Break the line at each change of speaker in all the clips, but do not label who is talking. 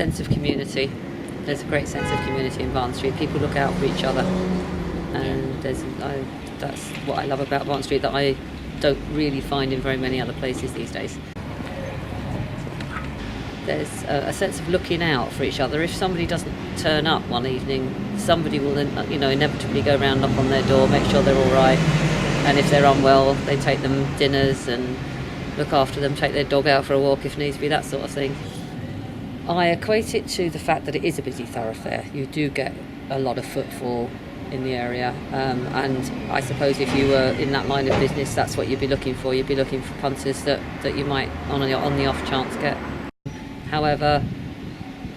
sense of community. There's a great sense of community in Barton Street. People look out for each other, and that's what I love about Barton Street that I don't really find in very many other places these days. There's a sense of looking out for each other. If somebody doesn't turn up one evening, somebody will inevitably go round, knock on their door, make sure they're all right, and if they're unwell, they take them dinners and look after them, take their dog out for a walk if needs be, that sort of thing. I equate it to the fact that it is a busy thoroughfare. You do get a lot of footfall in the area, and I suppose if you were in that line of business, that's what you'd be looking for. You'd be looking for punters that you might, on the off chance, get. However,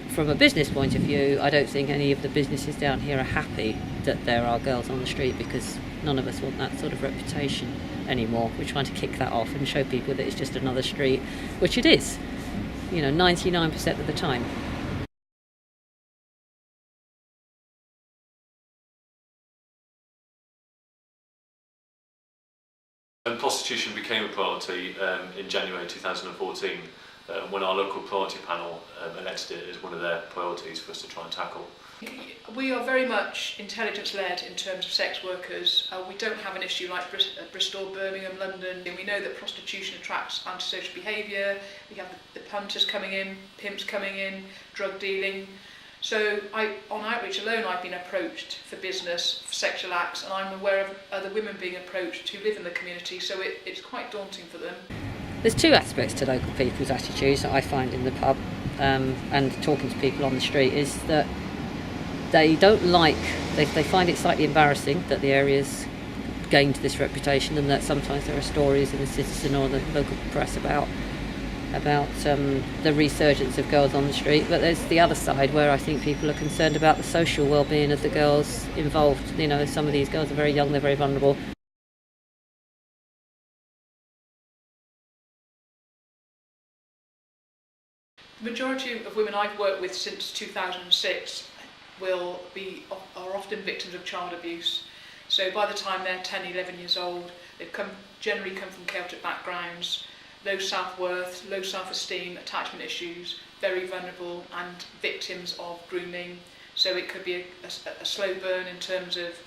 from a business point of view, I don't think any of the businesses down here are happy that there are girls on the street, because none of us want that sort of reputation anymore. We're trying to kick that off and show people that it's just another street, which it is, 99% of the time.
Prostitution became a priority in January 2014 when our local priority panel elected it as one of their priorities for us to try and tackle.
We are very much intelligence-led in terms of sex workers. We don't have an issue like Bristol, Birmingham, London. We know that prostitution attracts antisocial behaviour. We have the punters coming in, pimps coming in, drug dealing. So on outreach alone, I've been approached for business, for sexual acts, and I'm aware of other women being approached who live in the community, so it's quite daunting for them.
There's two aspects to local people's attitudes that I find in the pub and talking to people on the street, is that they find it slightly embarrassing that the area's gained this reputation, and that sometimes there are stories in the Citizen or the local press about the resurgence of girls on the street. But there's the other side where I think people are concerned about the social well-being of the girls involved. Some of these girls are very young, they're very vulnerable.
The majority of women I've worked with since 2006 are often victims of child abuse. So by the time they're 10, 11 years old, they've generally come from chaotic backgrounds, low self-worth, low self-esteem, attachment issues, very vulnerable and victims of grooming. So it could be a slow burn in terms of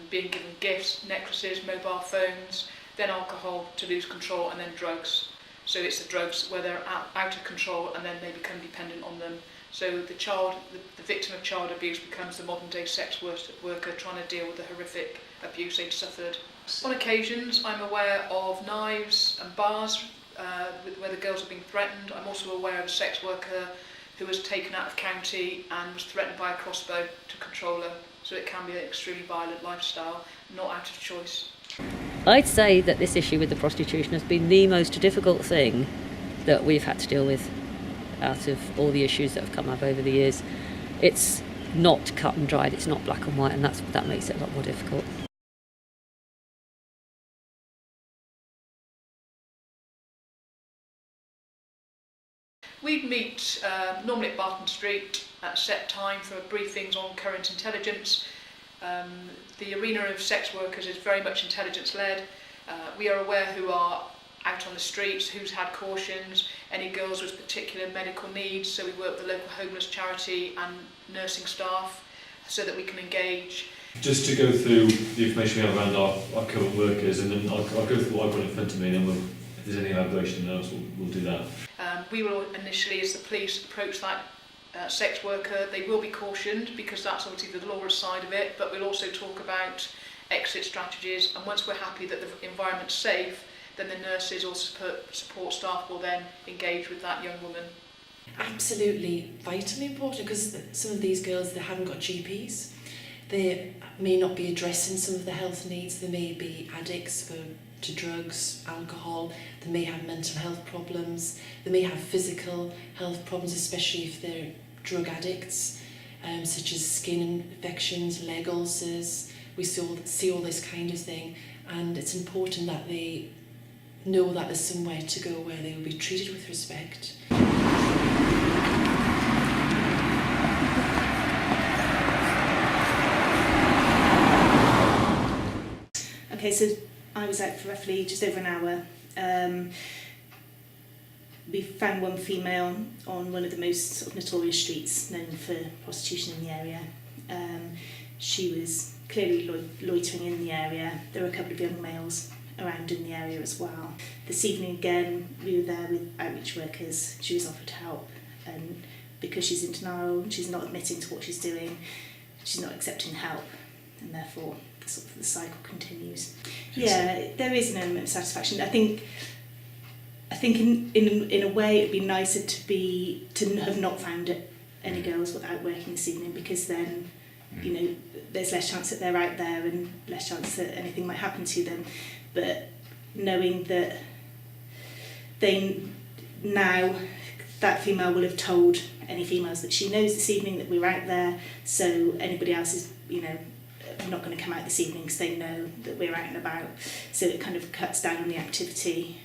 being given gifts, necklaces, mobile phones, then alcohol to lose control, and then drugs. So it's the drugs where they're out of control and then they become dependent on them. So the victim of child abuse becomes the modern day sex worker trying to deal with the horrific abuse they'd suffered. On occasions, I'm aware of knives and bars where the girls have been threatened. I'm also aware of a sex worker who was taken out of county and was threatened by a crossbow to control her. So it can be an extremely violent lifestyle, not out of choice.
I'd say that this issue with the prostitution has been the most difficult thing that we've had to deal with out of all the issues that have come up over the years. It's not cut and dried, it's not black and white, and that makes it a lot more difficult.
We'd meet normally at Barton Street at a set time for briefings on current intelligence. The arena of sex workers is very much intelligence-led. We are aware who are out on the streets, who's had cautions, any girls with particular medical needs, so we work with the local homeless charity and nursing staff so that we can engage.
Just to go through the information we have around our current workers, and then I'll go through what I've got in front of me, and then if there's any elaboration else, we'll do that.
We will initially, as the police approach that sex worker, they will be cautioned because that's obviously the law side of it, but we'll also talk about exit strategies, and once we're happy that the environment's safe, then the nurses or support staff will then engage with that young woman.
Absolutely vitally important, because some of these girls, they haven't got GPs. They may not be addressing some of the health needs. They may be addicts to drugs, alcohol. They may have mental health problems. They may have physical health problems, especially if they're drug addicts, such as skin infections, leg ulcers. We see all this kind of thing, and it's important that they know that there's somewhere to go where they will be treated with respect.
Okay, so I was out for roughly just over an hour. we found one female on one of the most sort of notorious streets known for prostitution in the area. She was clearly loitering in the area. There were a couple of young males around in the area as well. This evening again, we were there with outreach workers. She was offered help, and because she's in denial, she's not admitting to what she's doing, she's not accepting help, and therefore the cycle continues. Yeah, there is an element of satisfaction. I think in a way it'd be nicer to have not found any girls out working this evening, because then there's less chance that they're out there and less chance that anything might happen to them. But knowing that that female will have told any females that she knows this evening that we're out there, so anybody else is not going to come out this evening because they know that we're out and about. So it kind of cuts down on the activity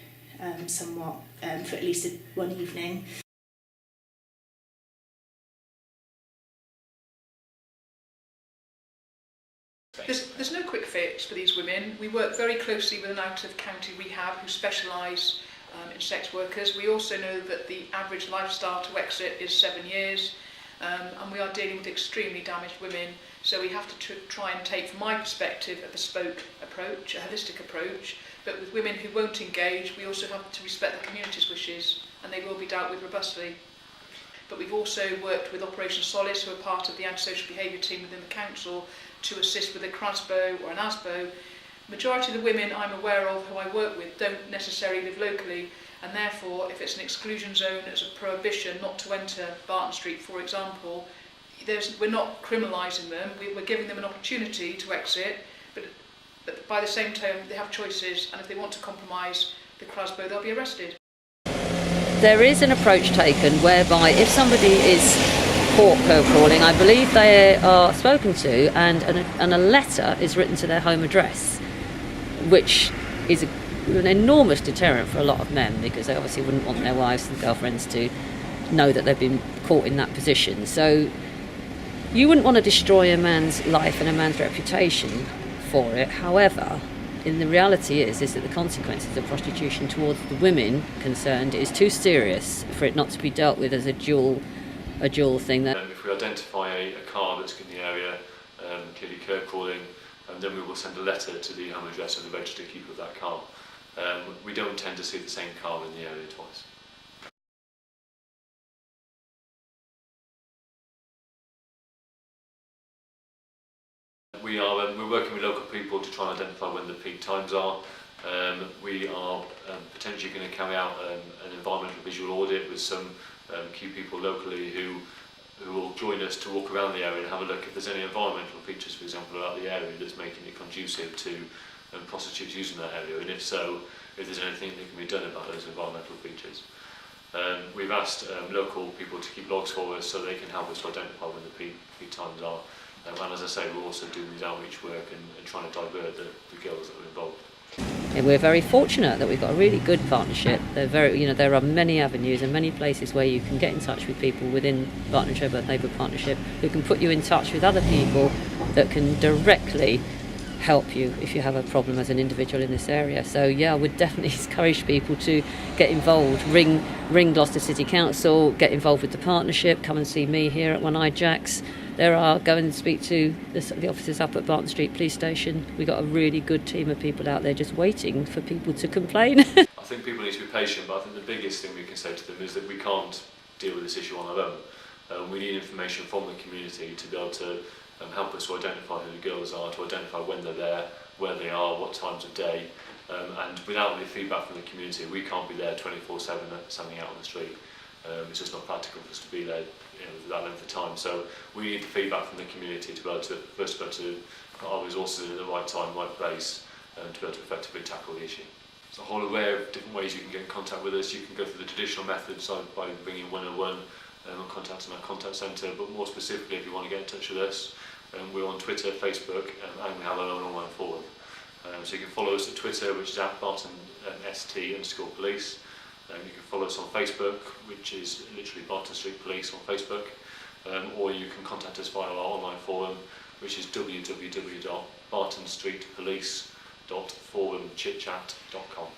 somewhat for at least one evening.
There's no quick fix for these women. We work very closely with an out-of-county rehab who specialise in sex workers. We also know that the average lifestyle to exit is 7 years, and we are dealing with extremely damaged women. So we have to try and take, from my perspective, a bespoke approach, a holistic approach. But with women who won't engage, we also have to respect the community's wishes, and they will be dealt with robustly. But we've also worked with Operation Solace, who are part of the antisocial behaviour team within the council, to assist with a CRASBO or an ASBO. Majority of the women I'm aware of who I work with don't necessarily live locally, and therefore if it's an exclusion zone, as a prohibition not to enter Barton Street, for example, we're not criminalising them, we're giving them an opportunity to exit, but by the same time they have choices, and if they want to compromise the CRASBO, they'll be arrested.
There is an approach taken whereby if somebody is caught crawling, I believe they are spoken to, and a letter is written to their home address, which is an enormous deterrent for a lot of men, because they obviously wouldn't want their wives and girlfriends to know that they've been caught in that position. So you wouldn't want to destroy a man's life and a man's reputation for it. However, in the reality is that the consequences of prostitution towards the women concerned is too serious for it not to be dealt with as a dual thing.
If we identify a car that's in the area, clearly curb crawling, then we will send a letter to the home address of the registered keeper of that car. We don't tend to see the same car in the area twice. We're working with local people to try and identify when the peak times are. We are potentially going to carry out an environmental visual audit with some key people locally who will join us to walk around the area and have a look if there's any environmental features, for example, about the area that's making it conducive to prostitutes using that area, and if so, if there's anything that can be done about those environmental features. We've asked local people to keep logs for us so they can help us to identify when the peak times are. And as I say, we're also doing these outreach work and trying to divert the girls that are involved.
And we're very fortunate that we've got a really good partnership. There are many avenues and many places where you can get in touch with people within Barton and Tredworth Neighbourhood Partnership who can put you in touch with other people that can directly help you if you have a problem as an individual in this area. So yeah, I would definitely encourage people to get involved. Ring Gloucester City Council, get involved with the partnership, come and see me here at One Eye Jack's. Go and speak to the officers up at Barton Street Police Station. We've got a really good team of people out there just waiting for people to complain.
I think people need to be patient, but I think the biggest thing we can say to them is that we can't deal with this issue on our own. We need information from the community to be able to help us to identify who the girls are, to identify when they're there, where they are, what times of day. And without any feedback from the community, we can't be there 24/7 standing out on the street. It's just not practical for us to be there for that length of time. So we need the feedback from the community to be able to first put our resources in the right time, right place, to be able to effectively tackle the issue. There's a whole array of different ways you can get in contact with us. You can go through the traditional methods by ringing 101 and contacting our contact centre, but more specifically if you want to get in touch with us, we're on Twitter, Facebook, and we have our own online forum. So you can follow us at Twitter, which is at Barton_ST_police. You can follow us on Facebook, which is literally Barton Street Police on Facebook, or you can contact us via our online forum, which is www.bartonstreetpolice.forumchitchat.com.